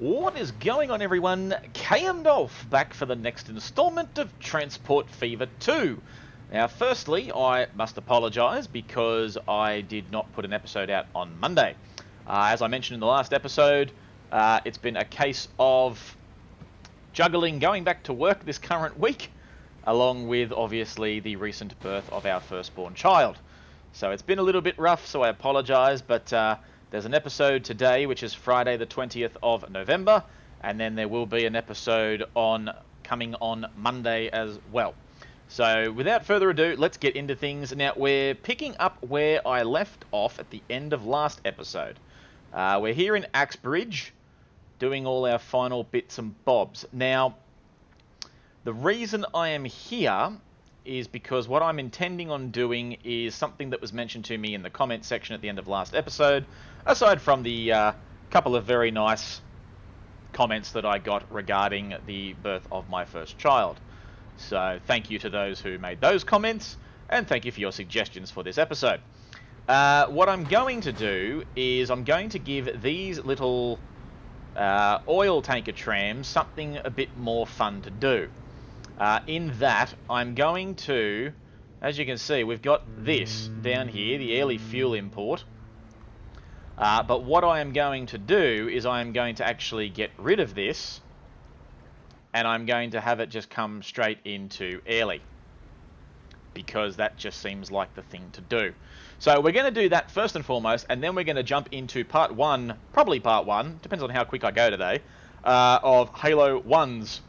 What is going on, everyone? KMDolph back for the next instalment of Transport Fever 2. Now, firstly, I must apologise because I did not put an episode out on Monday. As I mentioned in the last episode, it's been a case of juggling going back to work this current week, along with, obviously, the recent birth of our firstborn child. So it's been a little bit rough, so I apologise, but there's an episode today, which is Friday the 20th of November, and then there will be an episode coming on Monday as well. So without further ado, let's get into things. Now, we're picking up where I left off at the end of last episode. We're here in Axbridge, doing all our final bits and bobs. Now, the reason I am here is because what I'm intending on doing is something that was mentioned to me in the comment section at the end of last episode, aside from the couple of very nice comments that I got regarding the birth of my first child. So thank you to those who made those comments, and thank you for your suggestions for this episode. What I'm going to do is I'm going to give these little oil tanker trams something a bit more fun to do. In that, I'm going to, as you can see, we've got this down here, the Airlie fuel import. But what I am going to do is I am going to actually get rid of this, and I'm going to have it just come straight into Airlie, because that just seems like the thing to do. So we're going to do that first and foremost, and then we're going to jump into part one, probably part one, depends on how quick I go today, of Halo 1's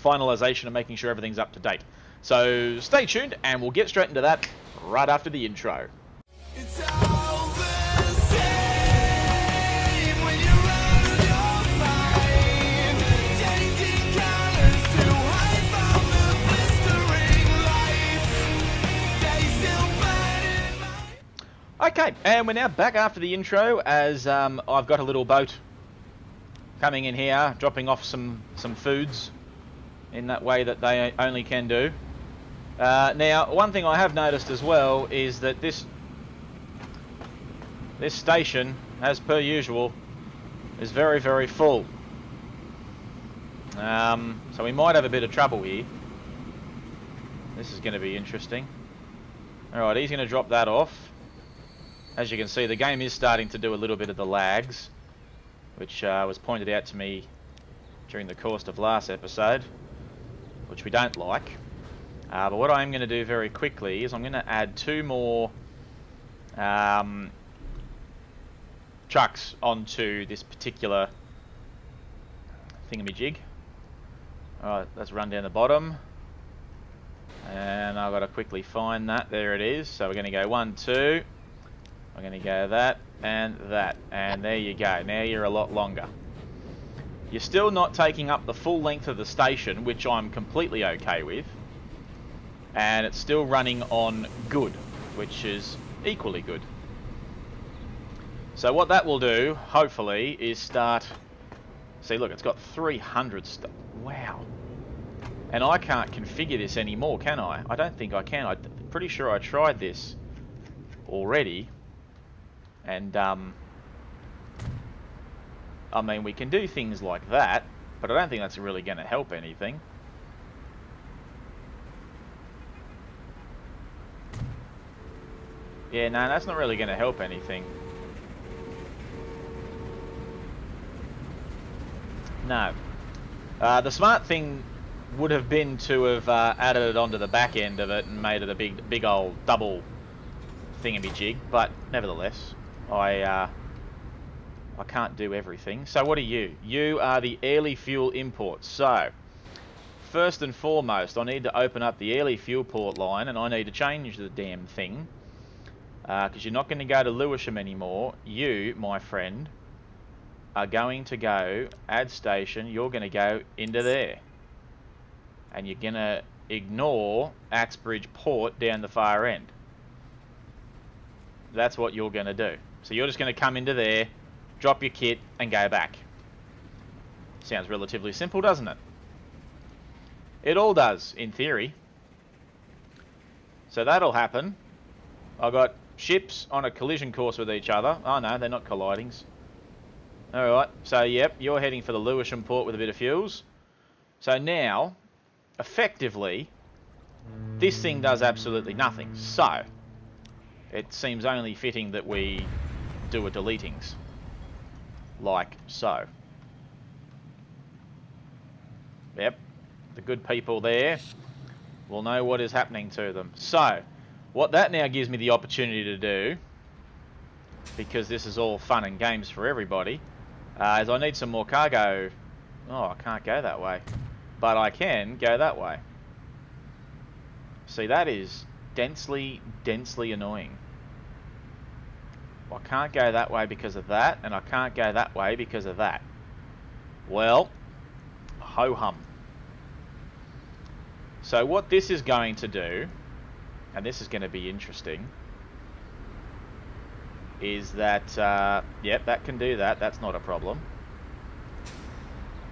finalization and making sure everything's up to date. So stay tuned, and we'll get straight into that right after the intro. It's all the same when you're out of your mind, changing colors to hide from the blistering lights. They still burn in my... Okay, and we're now back after the intro, as I've got a little boat coming in here, dropping off some foods in that way that they only can do. Now, one thing I have noticed as well is that this station, as per usual, is very, very full. So we might have a bit of trouble here. This is going to be interesting. Alright, he's going to drop that off. As you can see, the game is starting to do a little bit of the lags, which was pointed out to me during the course of last episode, which we don't like. But what I'm going to do very quickly is I'm going to add two more trucks onto this particular thingamajig. Alright, let's run down the bottom. And I've got to quickly find that. There it is. So we're going to go 1, 2. We're going to go that and that. And there you go. Now you're a lot longer. You're still not taking up the full length of the station, which I'm completely okay with. And it's still running on good, which is equally good. So what that will do, hopefully, is start... See, look, it's got 300 stuff. Wow. And I can't configure this anymore, can I? I don't think I can. I'm pretty sure I tried this already. And, I mean, we can do things like that, but I don't think that's really going to help anything. Yeah, no, that's not really going to help anything. No. The smart thing would have been to have added it onto the back end of it and made it a big old double thingamajig, but nevertheless, I can't do everything. So what are you? You are the Airlie fuel import. So, first and foremost, I need to open up the Airlie fuel port line, and I need to change the damn thing. Because you're not going to go to Lewisham anymore. You, my friend, are going to go, add station, you're going to go into there. And you're going to ignore Axbridge port down the far end. That's what you're going to do. So you're just going to come into there, drop your kit, and go back. Sounds relatively simple, doesn't it? It all does, in theory. So that'll happen. I've got ships on a collision course with each other. Oh no, they're not colliding. Alright, so yep, you're heading for the Lewisham port with a bit of fuels. So now, effectively, this thing does absolutely nothing. So, it seems only fitting that we do a deletings. Like so. Yep, the good people there will know what is happening to them. So, what that now gives me the opportunity to do, because this is all fun and games for everybody, is I need some more cargo. Oh, I can't go that way. But I can go that way. See, that is densely annoying. I can't go that way because of that, and I can't go that way because of that. Well, ho-hum. So what this is going to do, and this is going to be interesting, is that, yep, that can do that. That's not a problem.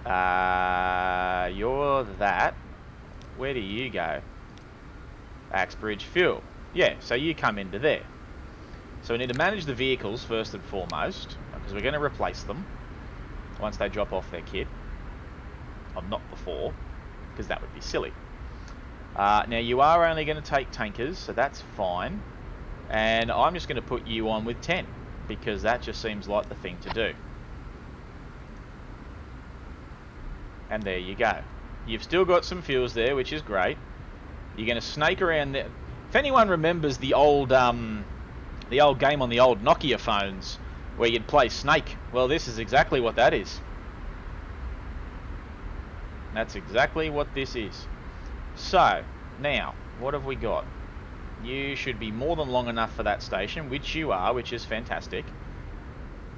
You're that. Where do you go? Axbridge Fuel. Yeah, so you come into there. So we need to manage the vehicles first and foremost, because we're going to replace them once they drop off their kit. Or not before, because that would be silly. Now you are only going to take tankers, so that's fine. And I'm just going to put you on with 10, because that just seems like the thing to do. And there you go. You've still got some fuels there, which is great. You're going to snake around there. If anyone remembers the old game on the old Nokia phones where you'd play Snake, well, this is exactly what that is. That's exactly what this is. So, now, what have we got? You should be more than long enough for that station, which you are, which is fantastic.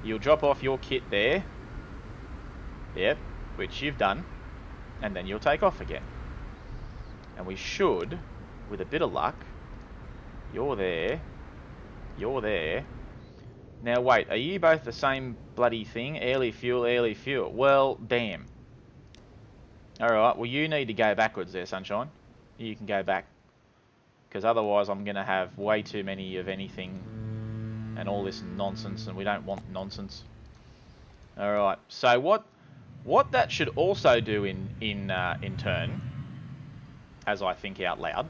You'll drop off your kit there. Yep, which you've done. And then you'll take off again. And we should, with a bit of luck, you're there. You're there. Now wait, are you both the same bloody thing? Airly fuel. Well, damn. Alright, well you need to go backwards there, sunshine. You can go back. Because otherwise I'm going to have way too many of anything and all this nonsense, and we don't want nonsense. Alright, so what that should also do in turn, as I think out loud,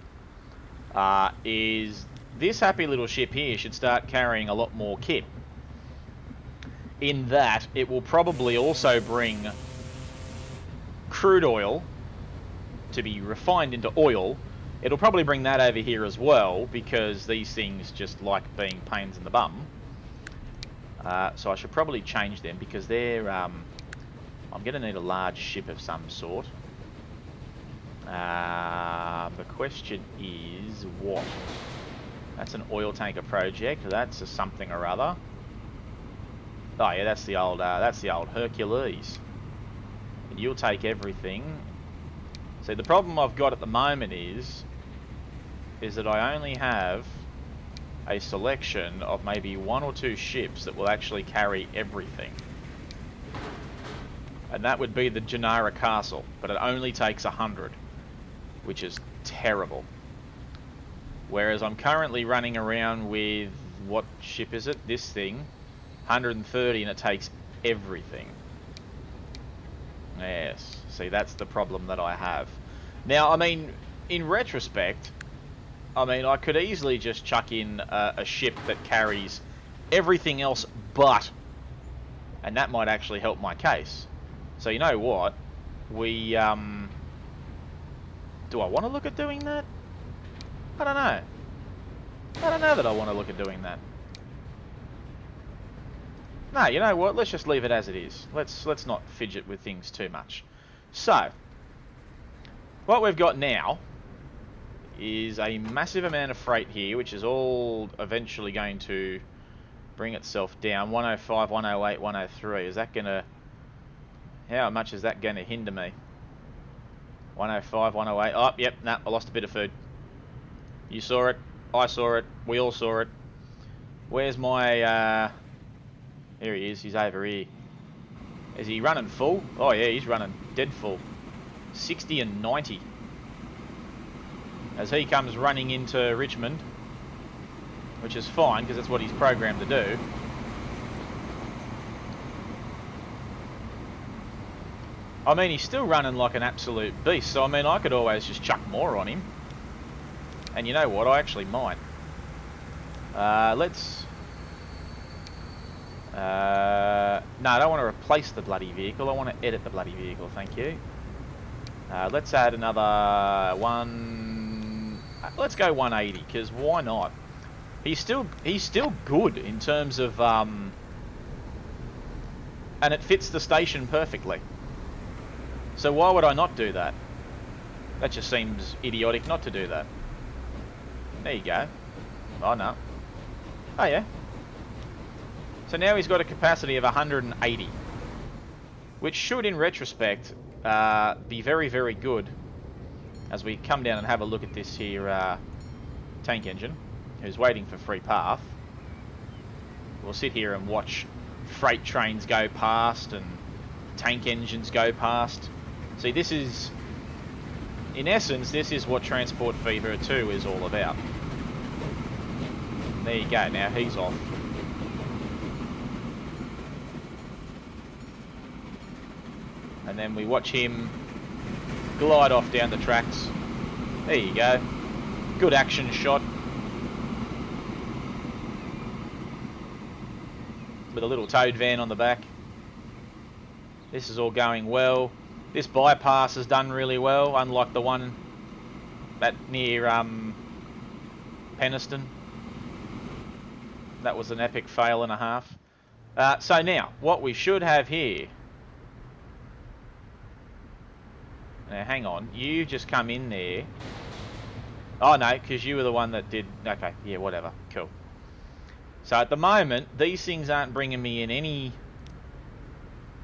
is this happy little ship here should start carrying a lot more kit. In that, it will probably also bring crude oil to be refined into oil. It'll probably bring that over here as well, because these things just like being pains in the bum. So I should probably change them, because they're... I'm going to need a large ship of some sort. The question is what? That's an oil tanker project. That's a something or other. Oh yeah, that's the old Hercules. And you'll take everything. See, the problem I've got at the moment is that I only have a selection of maybe 1 or 2 ships that will actually carry everything. And that would be the Gennara Castle, but it only takes 100, which is terrible. Whereas I'm currently running around with, what ship is it? This thing, 130, and it takes everything. Yes, see, that's the problem that I have. Now, I mean, in retrospect, I mean, I could easily just chuck in a ship that carries everything else but, and that might actually help my case. So you know what? We, do I want to look at doing that? I don't know. I don't know that I want to look at doing that. No, you know what? Let's just leave it as it is. Let's not fidget with things too much. So, what we've got now is a massive amount of freight here, which is all eventually going to bring itself down. 105, 108, 103. Is that going to... How much is that going to hinder me? 105, 108. Oh, yep, nah, I lost a bit of food. You saw it. I saw it. We all saw it. Where's my... Here he is. He's over here. Is he running full? Oh, yeah, he's running dead full. 60 and 90. As he comes running into Richmond. Which is fine, because that's what he's programmed to do. I mean, he's still running like an absolute beast, so I mean, I could always just chuck more on him. And you know what? I actually might. Let's... no, I don't want to replace the bloody vehicle. I want to edit the bloody vehicle, thank you. Let's add another one... Let's go 180, because why not? He's still good in terms of... and it fits the station perfectly. So why would I not do that? That just seems idiotic not to do that. There you go. Oh, no. Oh, yeah. So now he's got a capacity of 180. Which should, in retrospect, be very, very good. As we come down and have a look at this here tank engine, who's waiting for free path. We'll sit here and watch freight trains go past and tank engines go past. See, this is... In essence, this is what Transport Fever 2 is all about. There you go, now he's off. And then we watch him glide off down the tracks. There you go. Good action shot. With a little towed van on the back. This is all going well. This bypass has done really well, unlike the one that near Penistone. That was an epic fail and a half. So now, what we should have here... Now, hang on. You just come in there. Oh, no, because you were the one that did... Okay, yeah, whatever. Cool. So, at the moment, these things aren't bringing me in any...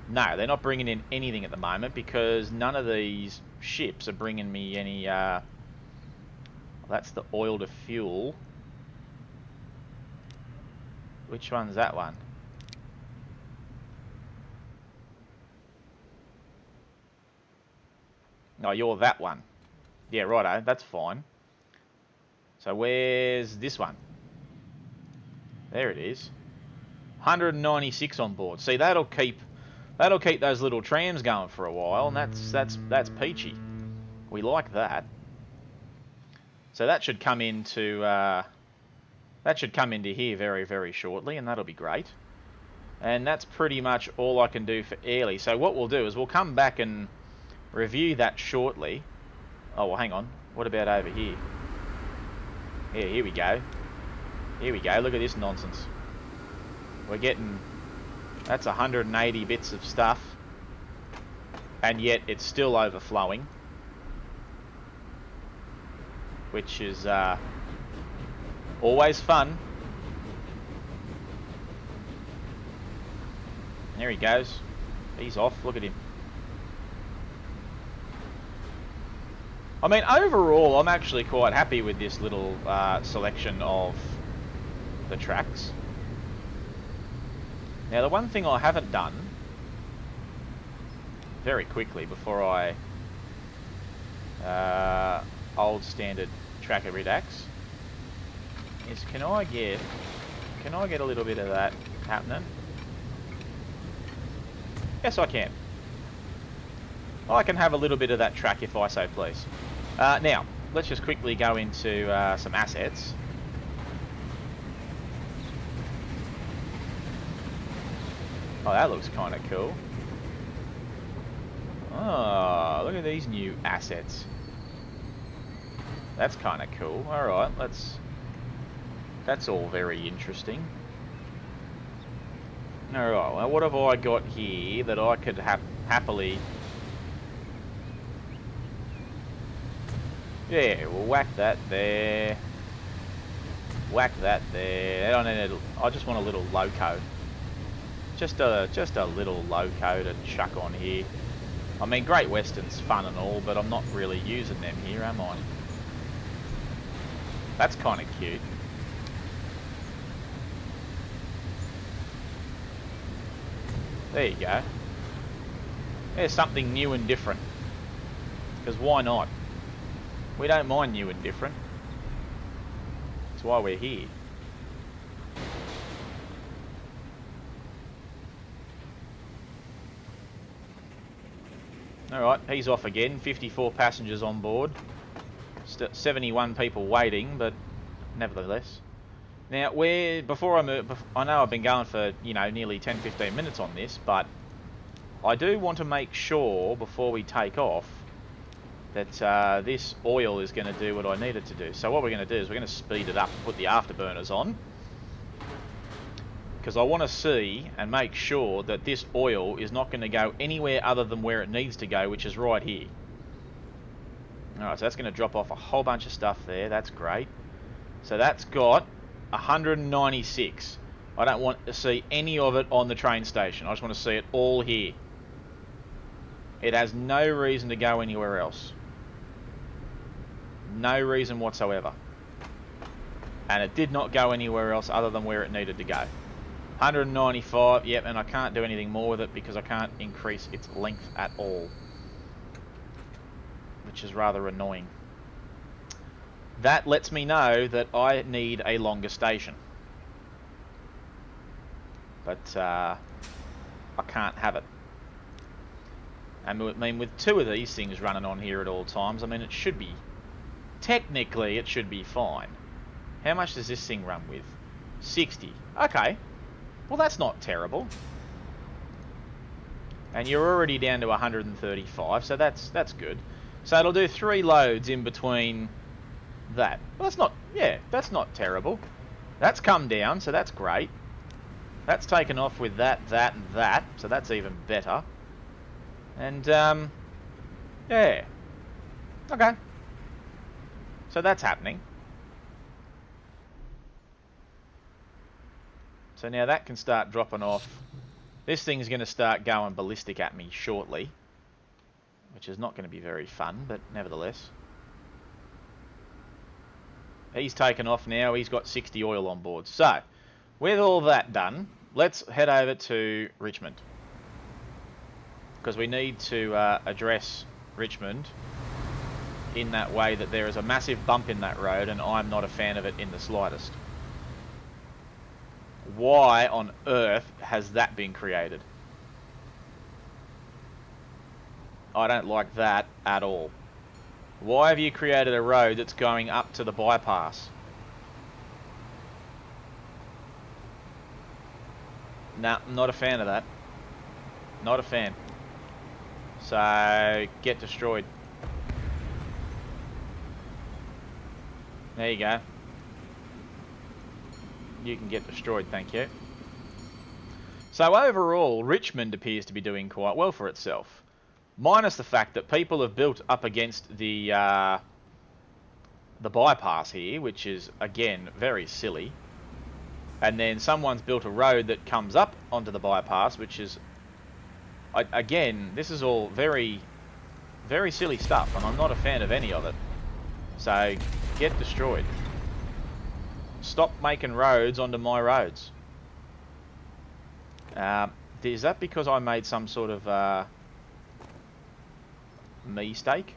No, they're not bringing in anything at the moment because none of these ships are bringing me any... That's the oil to fuel. Which one's that one? No, you're that one. Yeah, righto, that's fine. So where's this one? There it is. 196 on board. See, that'll keep those little trams going for a while, and that's peachy. We like that. So that should come into here very, very shortly, and that'll be great. And that's pretty much all I can do for Airlie. So what we'll do is we'll come back and review that shortly. Oh, well, hang on. What about over here? Yeah, here we go. Here we go. Look at this nonsense. We're getting... That's 180 bits of stuff. And yet it's still overflowing. Which is always fun. There he goes. He's off. Look at him. I mean, overall, I'm actually quite happy with this little selection of the tracks. Now, the one thing I haven't done, very quickly before I old standard tracker redux, is can I get a little bit of that happening? Yes, I can. I can have a little bit of that track if I so please. Now, let's just quickly go into some assets. Oh, that looks kind of cool. Oh, look at these new assets. That's kind of cool. Alright, that's all very interesting. Alright, well, what have I got here that I could happily... Yeah, we'll whack that there. Whack that there. I just want a little loco. Just a little loco to chuck on here. I mean, Great Western's fun and all, but I'm not really using them here, am I? That's kind of cute. There you go. There's something new and different. Because why not? We don't mind new and different. That's why we're here. Alright, he's off again. 54 passengers on board. 71 people waiting, but nevertheless. Now, before I move, I know I've been going for, you know, nearly 10-15 minutes on this, but I do want to make sure before we take off that this oil is going to do what I need it to do. So what we're going to do is we're going to speed it up and put the afterburners on, because I want to see and make sure that this oil is not going to go anywhere other than where it needs to go, which is right here. Alright, so that's going to drop off a whole bunch of stuff there. That's great. So that's got 196. I don't want to see any of it on the train station. I just want to see it all here. It has no reason to go anywhere else. No reason whatsoever. And it did not go anywhere else other than where it needed to go. 195, yep, and I can't do anything more with it because I can't increase its length at all, which is rather annoying. That lets me know that I need a longer station. But I can't have it. And I mean, with two of these things running on here at all times, I mean, it should be, technically it should be fine. How much does this thing run with? 60. Okay. Well, that's not terrible. And you're already down to 135, so that's good. So it'll do 3 loads in between that. Well, that's not, yeah, that's not terrible. That's come down, so that's great. That's taken off with that, and that, so that's even better. And, yeah. Okay. So that's happening. So now that can start dropping off. This thing's going to start going ballistic at me shortly, which is not going to be very fun, but nevertheless. He's taken off now. He's got 60 oil on board. So, with all that done, let's head over to Richmond, because we need to address Richmond in that way that there is a massive bump in that road, and I'm not a fan of it in the slightest. Why on earth has that been created? I don't like that at all. Why have you created a road that's going up to the bypass? Nah, I'm not a fan of that. Not a fan. So, get destroyed. There you go. You can get destroyed, thank you. So overall, Richmond appears to be doing quite well for itself. Minus the fact that people have built up against the bypass here, which is, again, very silly. And then someone's built a road that comes up onto the bypass, which is, again, this is all very, very silly stuff, and I'm not a fan of any of it. So, get destroyed. Stop making roads onto my roads. Is that because I made some sort of mistake?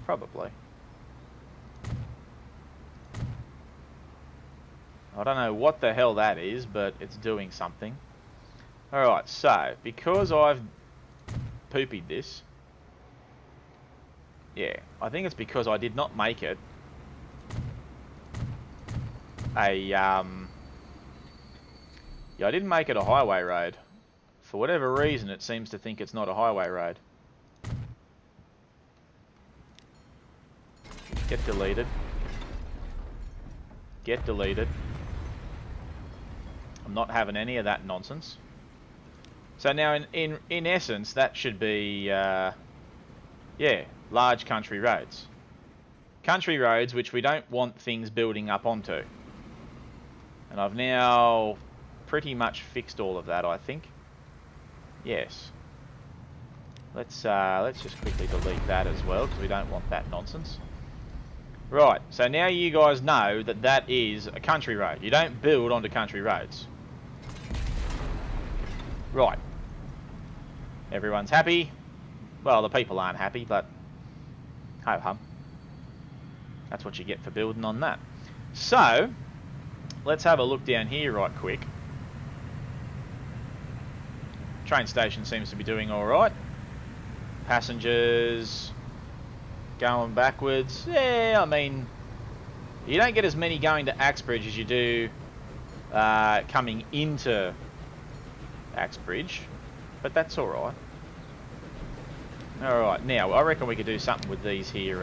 Probably. I don't know what the hell that is, but it's doing something. Alright, so, because I've poopied this, yeah, I think it's because I did not make it yeah, I didn't make it a highway road. For whatever reason, it seems to think it's not a highway road. Get deleted. Get deleted. I'm not having any of that nonsense. So now, in essence, that should be, yeah, large country roads. Country roads which we don't want things building up onto. And I've now pretty much fixed all of that, I think. Yes. Let's just quickly delete that as well, because we don't want that nonsense. Right, so now you guys know that that is a country road. You don't build onto country roads. Right. Everyone's happy. Well, the people aren't happy, but ho-hum. That's what you get for building on that. So, let's have a look down here right quick. Train station seems to be doing alright. Passengers going backwards. Yeah, I mean, you don't get as many going to Axbridge as you do coming into Axbridge, but that's all right. All right, now I reckon we could do something with these here.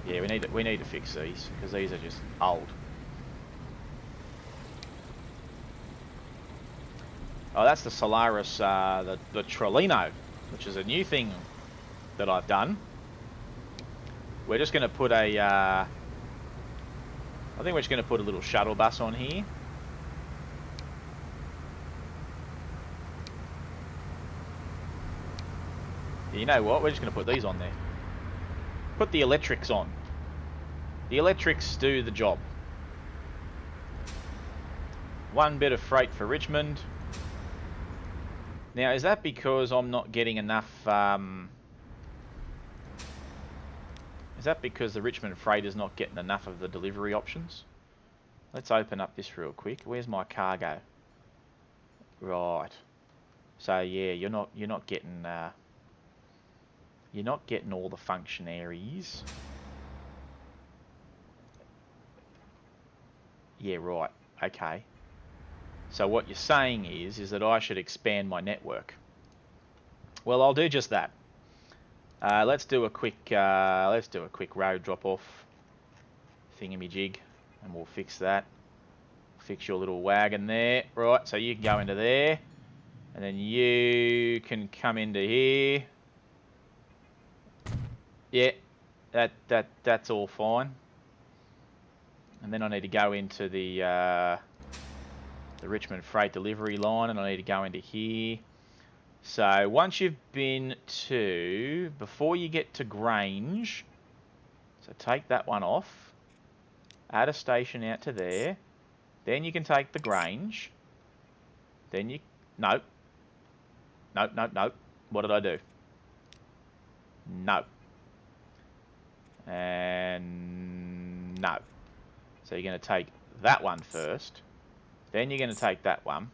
Yeah, we need to fix these because these are just old. Oh, that's the Solaris, the Trolino, which is a new thing that I've done. We're just going to put a, I think we're just going to put a little shuttle bus on here. You know what? We're just going to put these on there. Put the electrics on. The electrics do the job. One bit of freight for Richmond. Now, is that because I'm not getting enough... is that because the Richmond freight is not getting enough of the delivery options? Let's open up this real quick. Where's my cargo? Right. So yeah, you're not getting all the functionaries. Yeah, right. Okay. So what you're saying is that I should expand my network. Well, I'll do just that. Let's do a quick road drop off thingamajig, and we'll fix that. Fix your little wagon there, right? So you can go into there, and then you can come into here. Yeah, that's all fine. And then I need to go into the Richmond freight delivery line, and I need to go into here. So once you've been to, before you get to Grange, so take that one off, add a station out to there, then you can take the Grange, then you, nope, what did I do? No. And no. So you're going to take that one first, then you're going to take that one.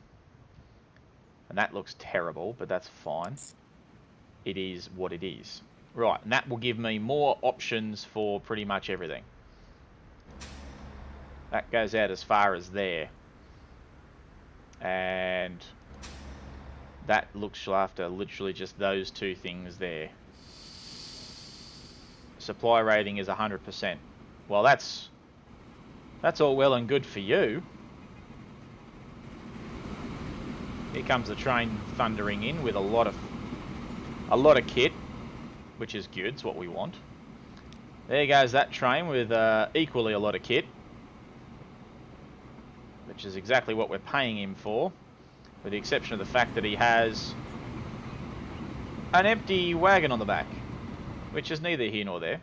And that looks terrible, but that's fine. It is what it is. Right, and that will give me more options for pretty much everything. That goes out as far as there. And that looks after literally just those two things there. Supply rating is 100%. Well, that's all well and good for you. Here comes the train thundering in with a lot of kit, which is good. It's what we want. There goes that train with equally a lot of kit, which is exactly what we're paying him for, with the exception of the fact that he has an empty wagon on the back, which is neither here nor there.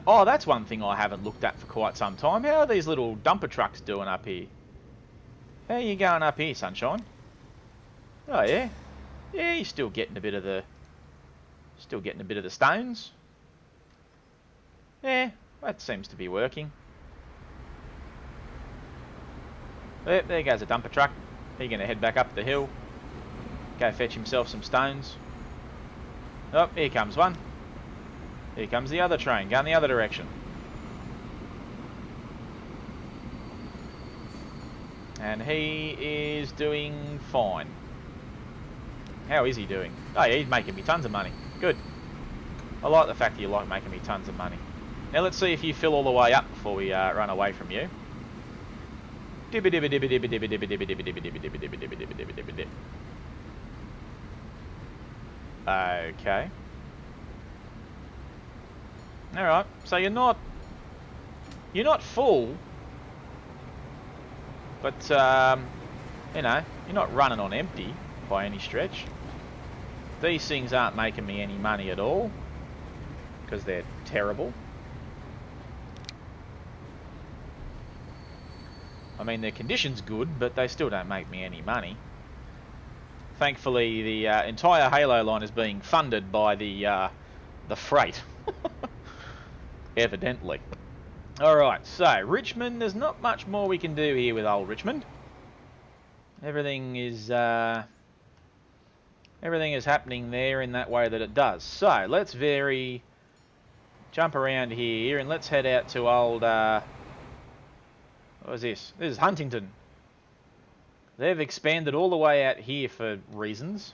Oh, that's one thing I haven't looked at for quite some time. How are these little dumper trucks doing up here? How are you going up here, sunshine? Oh yeah, yeah, you're still getting a bit of the stones. Yeah, that seems to be working. There goes a dumper truck. He's going to head back up the hill. Go fetch himself some stones. Oh, here comes one. Here comes the other train, going the other direction. And he is doing fine. How is he doing? Oh yeah, he's making me tons of money. Good. I like the fact that you like making me tons of money. Now let's see if you fill all the way up before we run away from you. Okay. Alright, so you're not full, but you know, you're not running on empty by any stretch. These things aren't making me any money at all because they're terrible. I mean, their condition's good, but they still don't make me any money. Thankfully, the entire Halo line is being funded by the freight. Evidently. Alright, so Richmond, there's not much more we can do here with old Richmond. Everything is happening there in that way that it does. So let's jump around here and let's head out to old what was this? This is Huntington. They've expanded all the way out here for reasons.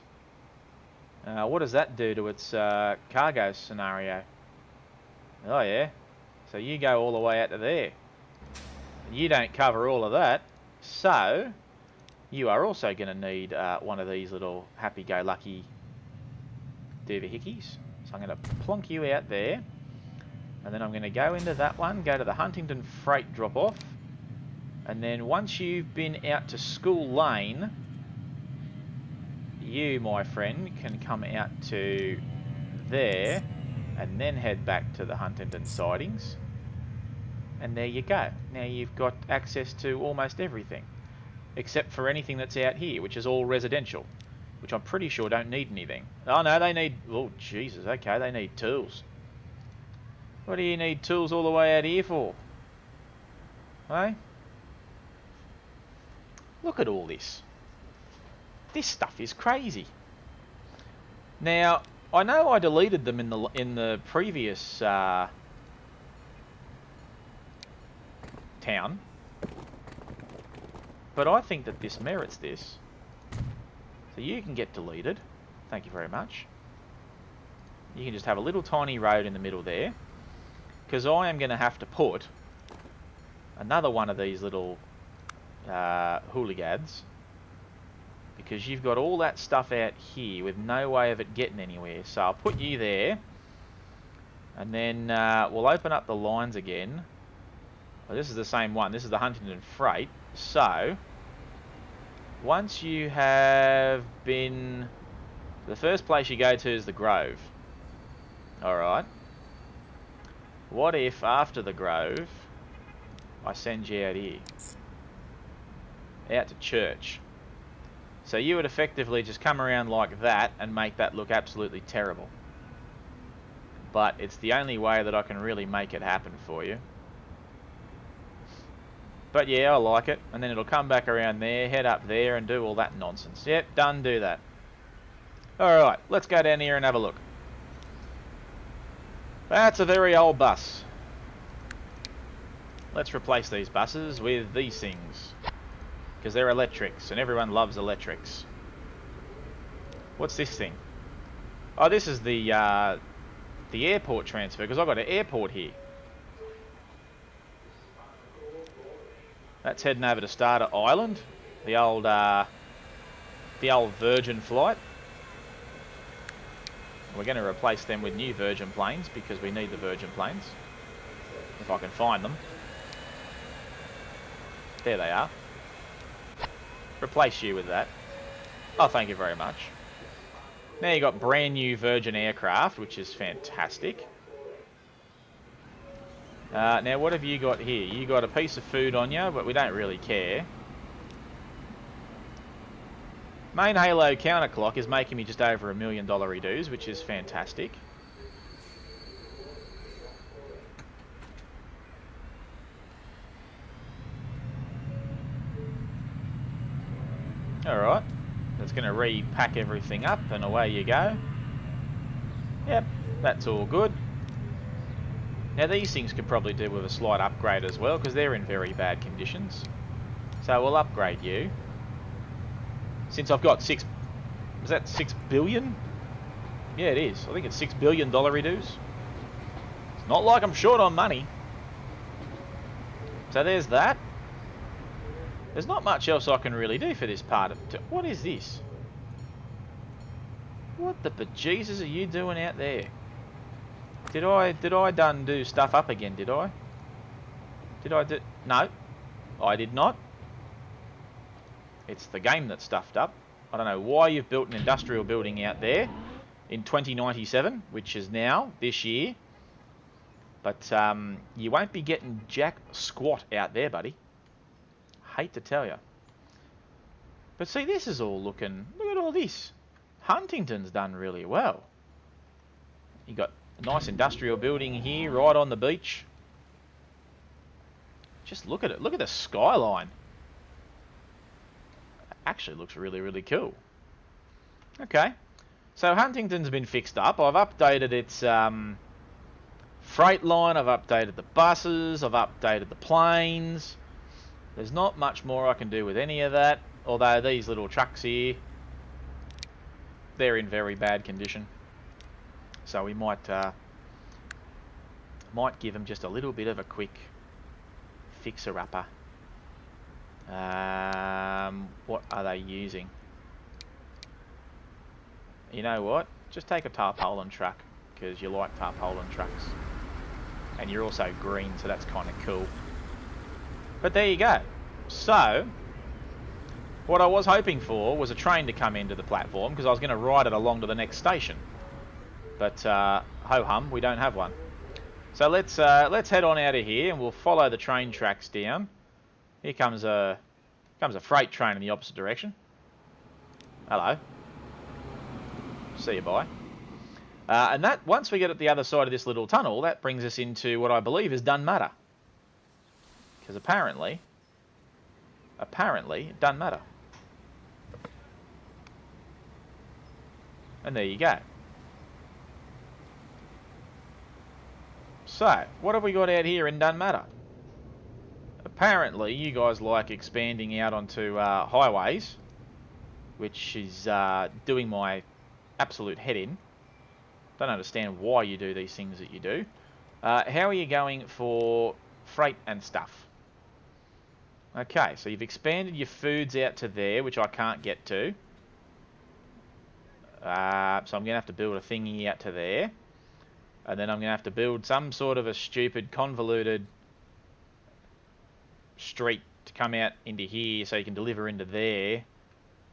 What does that do to its cargo scenario? Oh yeah. So you go all the way out to there. You don't cover all of that. So you are also going to need one of these little happy-go-lucky dooverhickeys. So I'm going to plonk you out there. And then I'm going to go into that one, go to the Huntington Freight drop-off. And then once you've been out to School Lane, you, my friend, can come out to there and then head back to the Huntington sidings. And there you go. Now you've got access to almost everything. Except for anything that's out here, which is all residential. Which I'm pretty sure don't need anything. Oh no, they need... Oh, Jesus, okay, they need tools. What do you need tools all the way out here for? Hey? Look at all this. This stuff is crazy. Now, I know I deleted them in the previous town. But I think that this merits this. So you can get deleted. Thank you very much. You can just have a little tiny road in the middle there. Because I am going to have to put another one of these little hooligans. Because you've got all that stuff out here with no way of it getting anywhere. So I'll put you there. And then we'll open up the lines again. Well, this is the same one. This is the Huntington Freight. So, once you have been... The first place you go to is the Grove. Alright. What if after the Grove, I send you out here? Out to church. So you would effectively just come around like that and make that look absolutely terrible. But it's the only way that I can really make it happen for you. But yeah, I like it. And then it'll come back around there, head up there and do all that nonsense. Yep, done, do that. Alright, let's go down here and have a look. That's a very old bus. Let's replace these buses with these things. Because they're electrics, and everyone loves electrics. What's this thing? Oh, this is the airport transfer, because I've got an airport here. That's heading over to Starter Island, the old Virgin flight. We're going to replace them with new Virgin planes, because we need the Virgin planes. If I can find them. There they are. Replace you with that. Oh, thank you very much. Now you got brand new Virgin aircraft, which is fantastic. Now what have you got here? You got a piece of food on you, but we don't really care. Main Halo counterclock is making me just over $1 million redos, which is fantastic. Alright, that's going to repack everything up and away you go. Yep, that's all good. Now these things could probably do with a slight upgrade as well, because they're in very bad conditions. So we'll upgrade you. Since I've got is that 6 billion? Yeah, it is. I think it's $6 billion redos. It's not like I'm short on money. So there's that. There's not much else I can really do for this part of it. What is this? What the bejesus are you doing out there? Did I done do stuff up again, did I? Did I do... No. I did not. It's the game that stuffed up. I don't know why you've built an industrial building out there in 2097, which is now, this year. But you won't be getting jack squat out there, buddy. Hate to tell you. But see, this is all looking... Look at all this. Huntington's done really well. You got a nice industrial building here, right on the beach. Just look at it. Look at the skyline. It actually looks really, really cool. Okay. So Huntington's been fixed up. I've updated its freight line. I've updated the buses. I've updated the planes. There's not much more I can do with any of that. Although these little trucks here, they're in very bad condition. So we might give them just a little bit of a quick fixer-upper. What are they using? You know what? Just take a tarpaulin truck, because you like tarpaulin trucks. And you're also green, so that's kind of cool. But there you go. So, what I was hoping for was a train to come into the platform, because I was going to ride it along to the next station. But, ho-hum, we don't have one. So let's head on out of here, and we'll follow the train tracks down. Here comes a freight train in the opposite direction. Hello. See you, bye. And that, once we get at the other side of this little tunnel, that brings us into what I believe is Dunmatter. Because apparently, it doesn't matter. And there you go. So, what have we got out here in Dunmatter? Apparently, you guys like expanding out onto highways, which is doing my absolute head in. Don't understand why you do these things that you do. How are you going for freight and stuff? Okay, so you've expanded your foods out to there, which I can't get to. So I'm going to have to build a thingy out to there. And then I'm going to have to build some sort of a stupid, convoluted street to come out into here so you can deliver into there.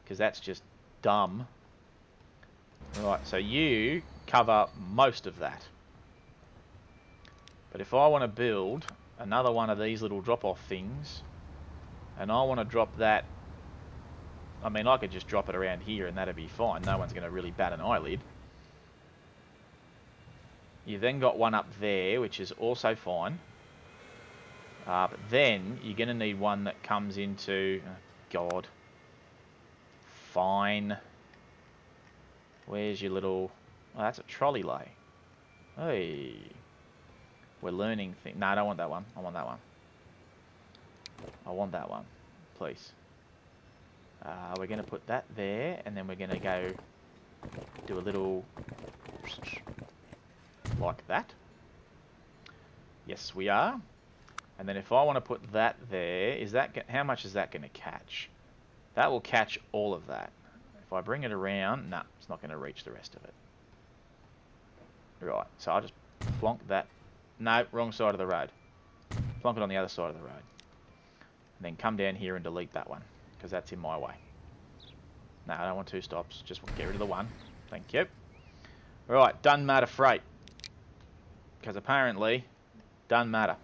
Because that's just dumb. Right, so you cover most of that. But if I want to build another one of these little drop-off things, and I want to drop that, I mean, I could just drop it around here and that'd be fine. No one's going to really bat an eyelid. You've then got one up there, which is also fine. But then you're going to need one that comes into... Oh, God. Fine. Where's your little... Oh, that's a trolley lay. Hey. We're learning things. No, I don't want that one. I want that one. I want that one. Please. We're going to put that there, and then we're going to go do a little... like that. Yes, we are. And then if I want to put that there, is that how much is that going to catch? That will catch all of that. If I bring it around, nah, it's not going to reach the rest of it. Right, so I'll just plonk that. No, wrong side of the road. Plonk it on the other side of the road. And then come down here and delete that one, because that's in my way. No, I don't want two stops. Just get rid of the one. Thank you. Right, doesn't matter freight. Because apparently, doesn't matter.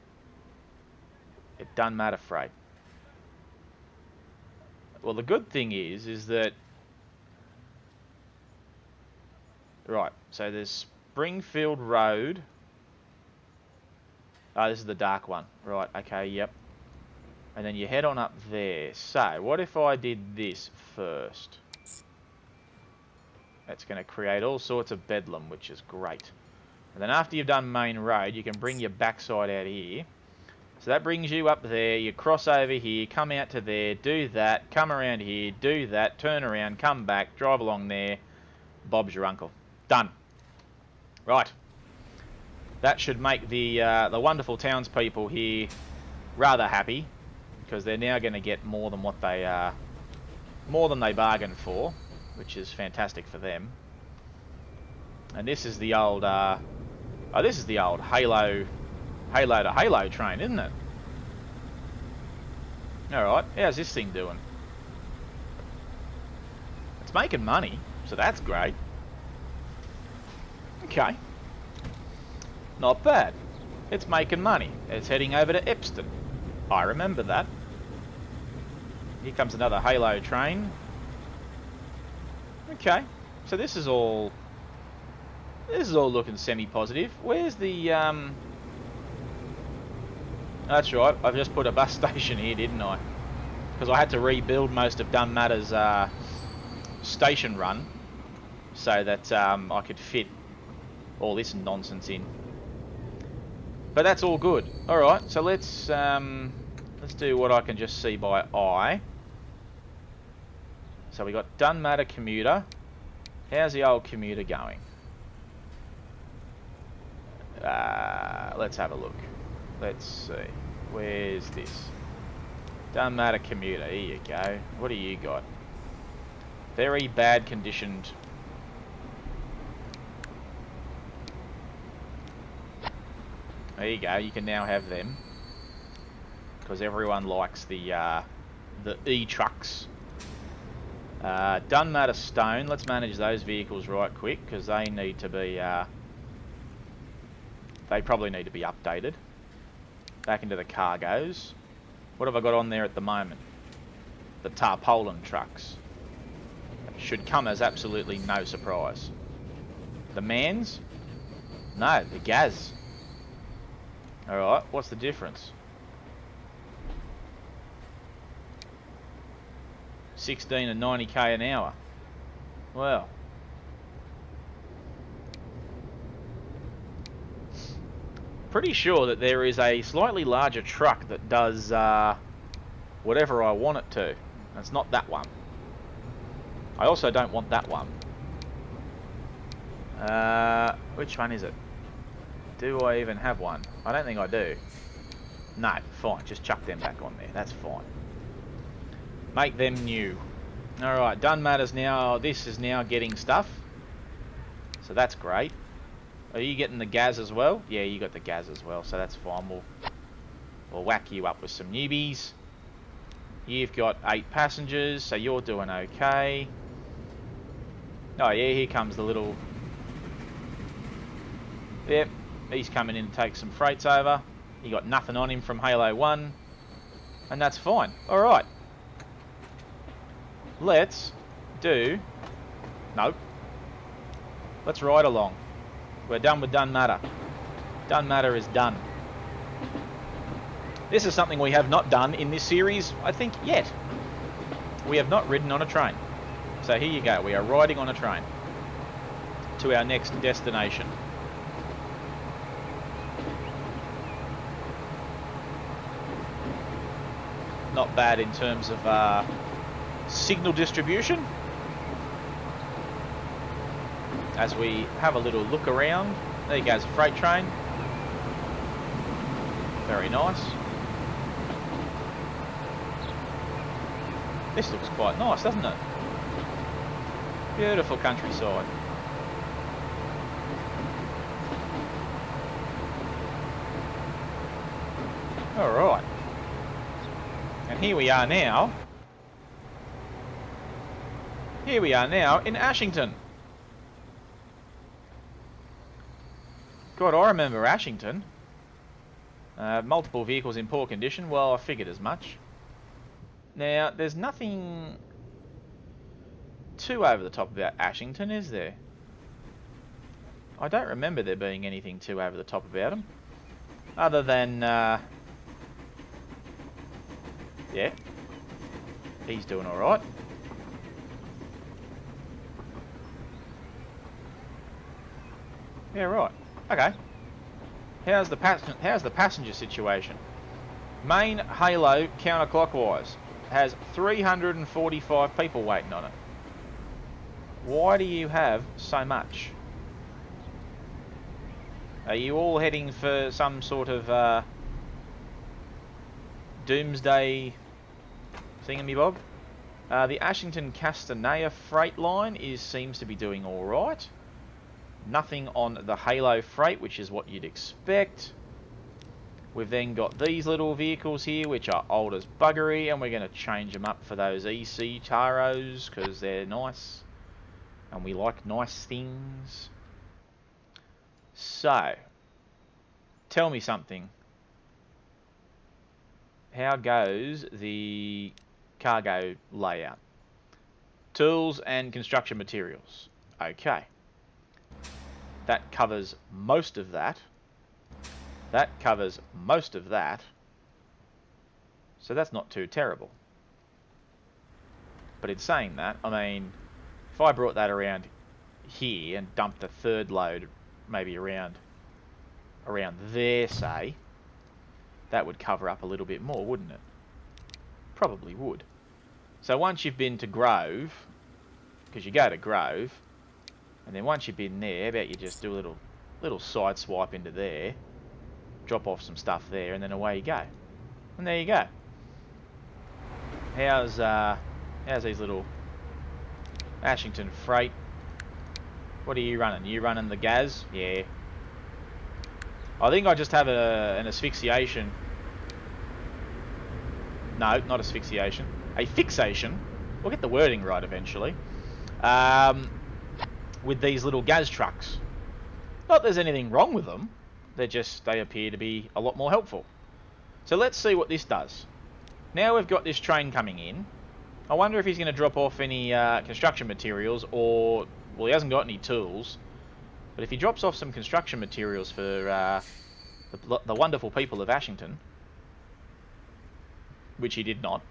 It doesn't matter freight. Well, the good thing is that... Right, so there's Springfield Road. Oh, this is the dark one. Right, okay, yep. And then you head on up there. So, what if I did this first? That's going to create all sorts of bedlam, which is great. And then after you've done main road, you can bring your backside out here. So that brings you up there, you cross over here, come out to there, do that, come around here, do that, turn around, come back, drive along there. Bob's your uncle. Done. Right. That should make the wonderful townspeople here rather happy, because they're now going to get more than what they bargained for, which is fantastic for them. And this is the old this is the old Halo to Halo train, isn't it? Alright, how's this thing doing? It's making money, so that's great. Okay. Not bad. It's making money. It's heading over to Epston. I remember that. Here comes another Halo train. Okay. So this is all looking semi-positive. Where's the That's right. I've just put a bus station here, didn't I? Because I had to rebuild most of Dunmatter's station run so that I could fit all this nonsense in. But that's all good. All right, so let's do what I can just see by eye. So we got Dunmatter commuter. How's the old commuter going? Let's have a look. Let's see. Where's this? Dunmatter commuter. Here you go. What do you got? Very bad conditioned. There you go. You can now have them because everyone likes the e-trucks. Dunmatter stone. Let's manage those vehicles right quick because they need to be. They probably need to be updated. Back into the cargoes. What have I got on there at the moment? The tarpaulin trucks. Should come as absolutely no surprise. The mans? No, the gas. Alright, what's the difference? 16 and 90k an hour. Well. Pretty sure that there is a slightly larger truck that does whatever I want it to. It's not that one. I also don't want that one. Which one is it? Do I even have one? I don't think I do. No, fine. Just chuck them back on there. That's fine. Make them new. Alright, Dunmatter's now... This is now getting stuff. So that's great. Are you getting the gas as well? Yeah, you got the gas as well, so that's fine. We'll whack you up with some newbies. You've got 8 passengers, so you're doing okay. Oh yeah, here comes the little... Yep, he's coming in to take some freights over. He got nothing on him from Halo 1. And that's fine. Alright. Let's do... Nope. Let's ride along. We're done with Dunmatter. Dunmatter is done. This is something we have not done in this series, I think, yet. We have not ridden on a train. So here you go. We are riding on a train to our next destination. Not bad in terms of signal distribution. As we have a little look around. There goes a freight train. Very nice. This looks quite nice, doesn't it? Beautiful countryside. Alright. And here we are now. Here we are now in Ashington. God, I remember Ashington. Multiple vehicles in poor condition. Well, I figured as much. Now, there's nothing too over the top about Ashington, is there? I don't remember there being anything too over the top about them. Other than, yeah. He's doing alright. Yeah, right. Okay. How's the passenger situation? Main Halo counterclockwise has 345 people waiting on it. Why do you have so much? Are you all heading for some sort of doomsday thingamabob? The Ashington Castanea freight line seems to be doing all right. Nothing on the Halo freight, which is what you'd expect. We've then got these little vehicles here, which are old as buggery, and we're going to change them up for those EC Taros, because they're nice. And we like nice things. So, tell me something. How goes the cargo layout? Tools and construction materials. Okay. That covers most of that. That covers most of that. So that's not too terrible. But in saying that, I mean, if I brought that around here and dumped a third load maybe around there, say, that would cover up a little bit more, wouldn't it? Probably would. So once you've been to Grove, because you go to Grove, and then once you've been there, how about you just do a little side swipe into there, drop off some stuff there, and then away you go. And there you go. How's these little Ashington freight? What are you running? You running the gas? Yeah. I think I just have an asphyxiation. No, not asphyxiation. A fixation. We'll get the wording right eventually. With these little gas trucks. Not that there's anything wrong with them. They appear to be a lot more helpful. So let's see what this does. Now we've got this train coming in. I wonder if he's going to drop off any construction materials or... Well, he hasn't got any tools. But if he drops off some construction materials for the wonderful people of Ashington, which he did not,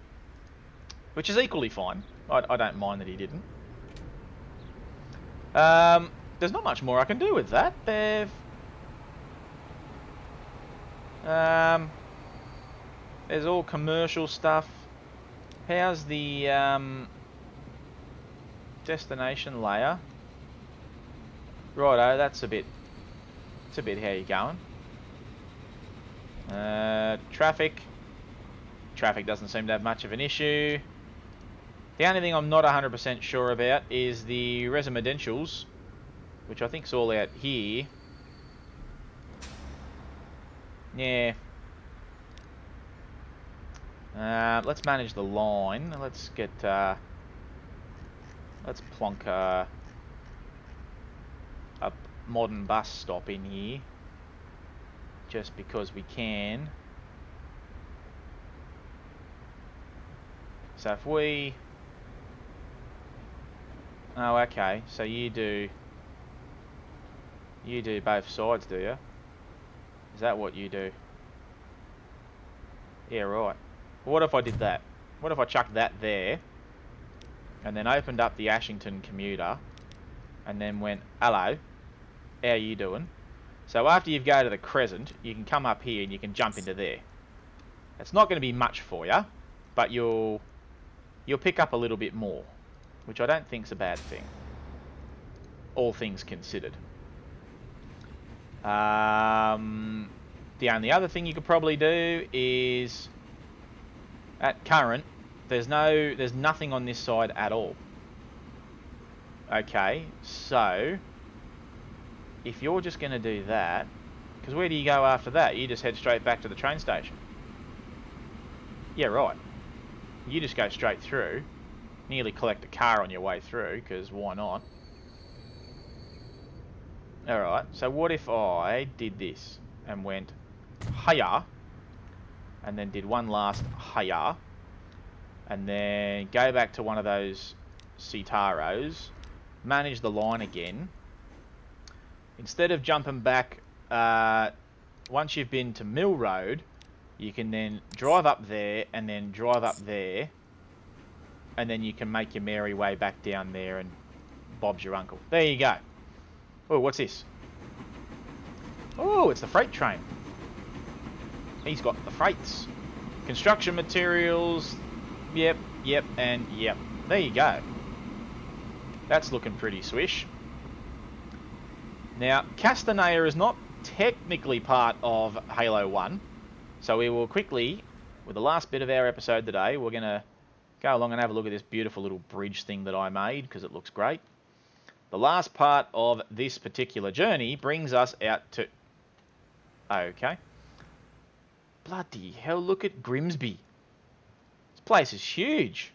which is equally fine. I don't mind that he didn't. There's not much more I can do with that. There's all commercial stuff. How's the destination layer? Righto, that's a bit how you going. Traffic doesn't seem to have much of an issue. The only thing I'm not 100% sure about is the residentials, which I think's all out here. Yeah. Let's manage the line. Let's get let's plonk a modern bus stop in here, just because we can. So if we... Oh, okay. So you do both sides, do you? Is that what you do? Yeah, right. What if I did that? What if I chucked that there, and then opened up the Ashington commuter, and then went, hello, how you doing? So after you go to the Crescent, you can come up here and you can jump into there. It's not going to be much for you, but you'll pick up a little bit more, which I don't think's a bad thing, all things considered. The only other thing you could probably do is, at current, there's nothing on this side at all. Okay, so if you're just going to do that, because where do you go after that? You just head straight back to the train station. Yeah, right. You just go straight through, nearly collect a car on your way through, because why not? Alright, so what if I did this and went hiya, and then did one last hiya, and then go back to one of those Citaros, manage the line again. Instead of jumping back, once you've been to Mill Road, you can then drive up there, and then drive up there, and then you can make your merry way back down there, and Bob's your uncle. There you go. Oh, what's this? Oh, it's the freight train. He's got the freights. Construction materials. Yep, and yep. There you go. That's looking pretty swish. Now, Castanea is not technically part of Halo 1. So we will quickly, with the last bit of our episode today, we're going to go along and have a look at this beautiful little bridge thing that I made, because it looks great. The last part of this particular journey brings us out to... Okay. Bloody hell, look at Grimsby. This place is huge.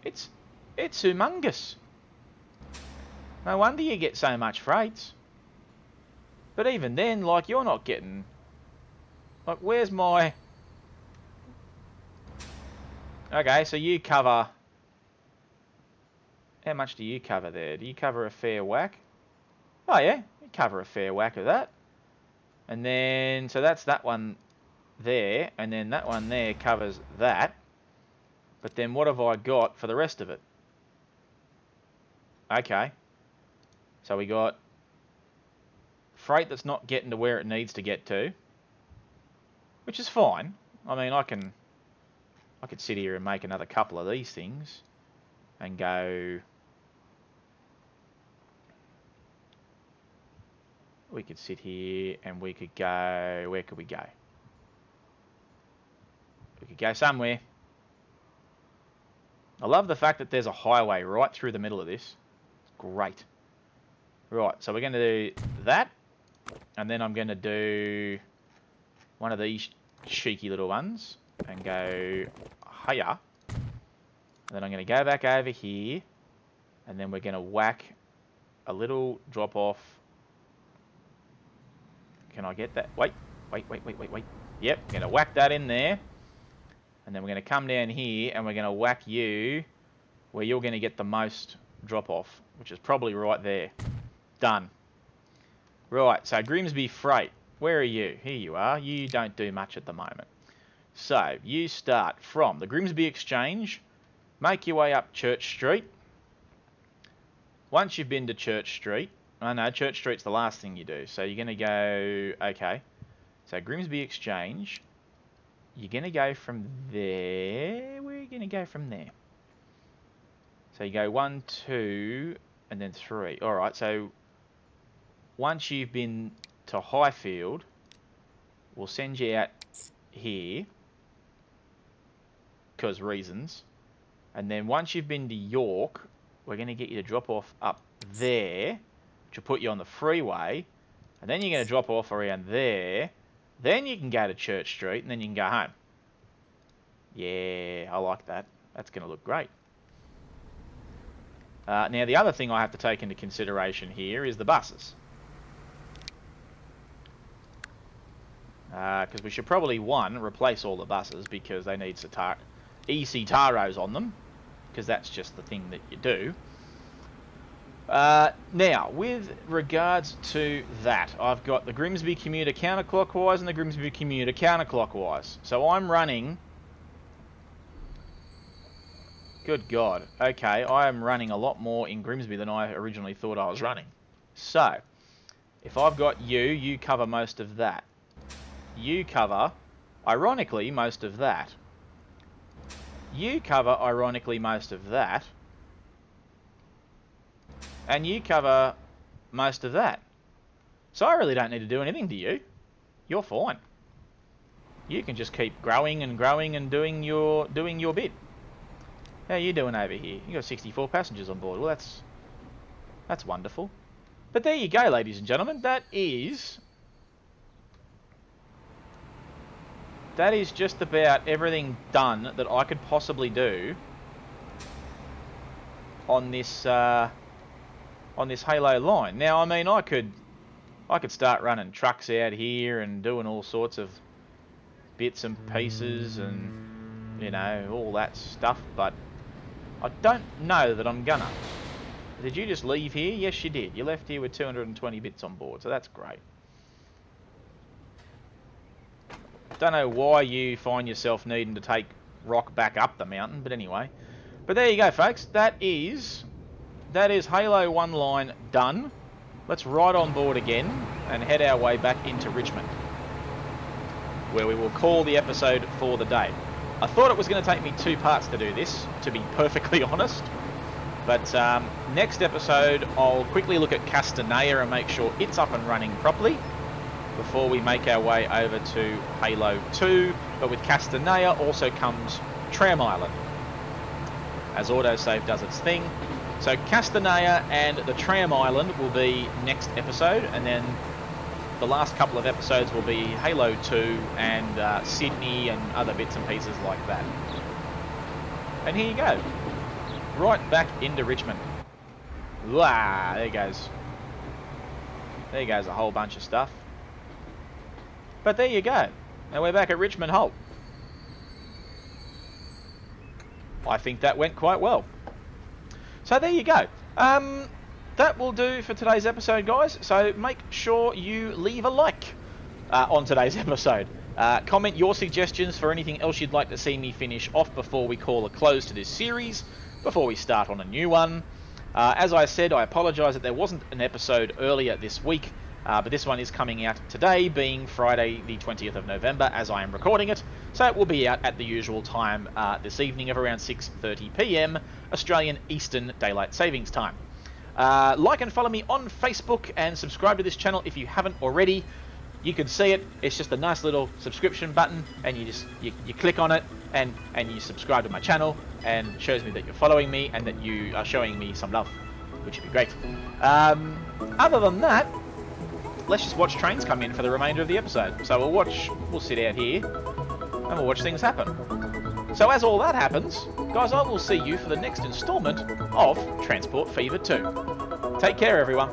It's humongous. No wonder you get so much freights. But even then, like, you're not getting... Like, where's my... Okay, so you cover... How much do you cover there? Do you cover a fair whack? Oh yeah, you cover a fair whack of that. And then, so that's that one there, and then that one there covers that. But then what have I got for the rest of it? Okay. So we got freight that's not getting to where it needs to get to, which is fine. I mean, I could sit here and make another couple of these things and go. We could sit here and we could go. Where could we go? We could go somewhere. I love the fact that there's a highway right through the middle of this. It's great. Right, so we're going to do that. And then I'm going to do one of these cheeky little ones and go higher. And then I'm going to go back over here. And then we're going to whack a little drop off. Can I get that? Wait. Yep, I'm going to whack that in there. And then we're going to come down here and we're going to whack you where you're going to get the most drop off, which is probably right there. Done. Right, so Grimsby Freight, where are you? Here you are. You don't do much at the moment. So you start from the Grimsby Exchange, make your way up Church Street. Once you've been to Church Street, I know Church Street's the last thing you do. So you're going to go, okay. So Grimsby Exchange. You're going to go from there. Where are you going to go from there? So you go 1, 2, and then 3. All right, so once you've been to Highfield, we'll send you out here because reasons. And then once you've been to York, we're going to get you to drop off up there, which will put you on the freeway. And then you're going to drop off around there. Then you can go to Church Street, and then you can go home. Yeah, I like that. That's going to look great. Now, the other thing I have to take into consideration here is the buses. Because we should probably, one, replace all the buses because they need EC Taros on them. Because that's just the thing that you do. Now, with regards to that, I've got the Grimsby commuter counterclockwise and the Grimsby commuter counterclockwise. So I'm running... Good God. Okay, I am running a lot more in Grimsby than I originally thought I was running. So, if I've got you cover most of that. You cover, ironically, most of that. You cover, ironically, most of that. And you cover most of that. So I really don't need to do anything to you. You're fine. You can just keep growing and growing and doing your bit. How are you doing over here? You got 64 passengers on board. Well, that's wonderful. But there you go, ladies and gentlemen. That is just about everything done that I could possibly do on this Halo line. Now, I mean, I could start running trucks out here and doing all sorts of bits and pieces and, you know, all that stuff, but I don't know that I'm gonna. Did you just leave here? Yes, you did. You left here with 220 bits on board, so that's great. Don't know why you find yourself needing to take rock back up the mountain, but anyway. But there you go, folks. That is Halo 1 line done. Let's ride on board again and head our way back into Richmond, where we will call the episode for the day. I thought it was going to take me 2 parts to do this, to be perfectly honest. But next episode, I'll quickly look at Castanea and make sure it's up and running properly before we make our way over to Halo 2. But with Castanea also comes Tram Island, as autosave does its thing. So Castanea and the Tram Island will be next episode, and then the last couple of episodes will be Halo 2 and Sydney and other bits and pieces like that. And here you go. Right back into Richmond. Wow, there goes. There goes a whole bunch of stuff. But there you go. Now we're back at Richmond Holt. I think that went quite well. So there you go. That will do for today's episode, guys. So make sure you leave a like on today's episode. Comment your suggestions for anything else you'd like to see me finish off before we call a close to this series, before we start on a new one. As I said, I apologise that there wasn't an episode earlier this week, but this one is coming out today, being Friday the 20th of November, as I am recording it, so it will be out at the usual time this evening of around 6:30 PM, Australian Eastern Daylight Savings Time. Like and follow me on Facebook and subscribe to this channel if you haven't already. You can see it, it's just a nice little subscription button, and you click on it and you subscribe to my channel, and it shows me that you're following me and that you are showing me some love, which would be great. Other than that, let's just watch trains come in for the remainder of the episode. So we'll sit out here and we'll watch things happen. So as all that happens, guys, I will see you for the next instalment of Transport Fever 2. Take care, everyone.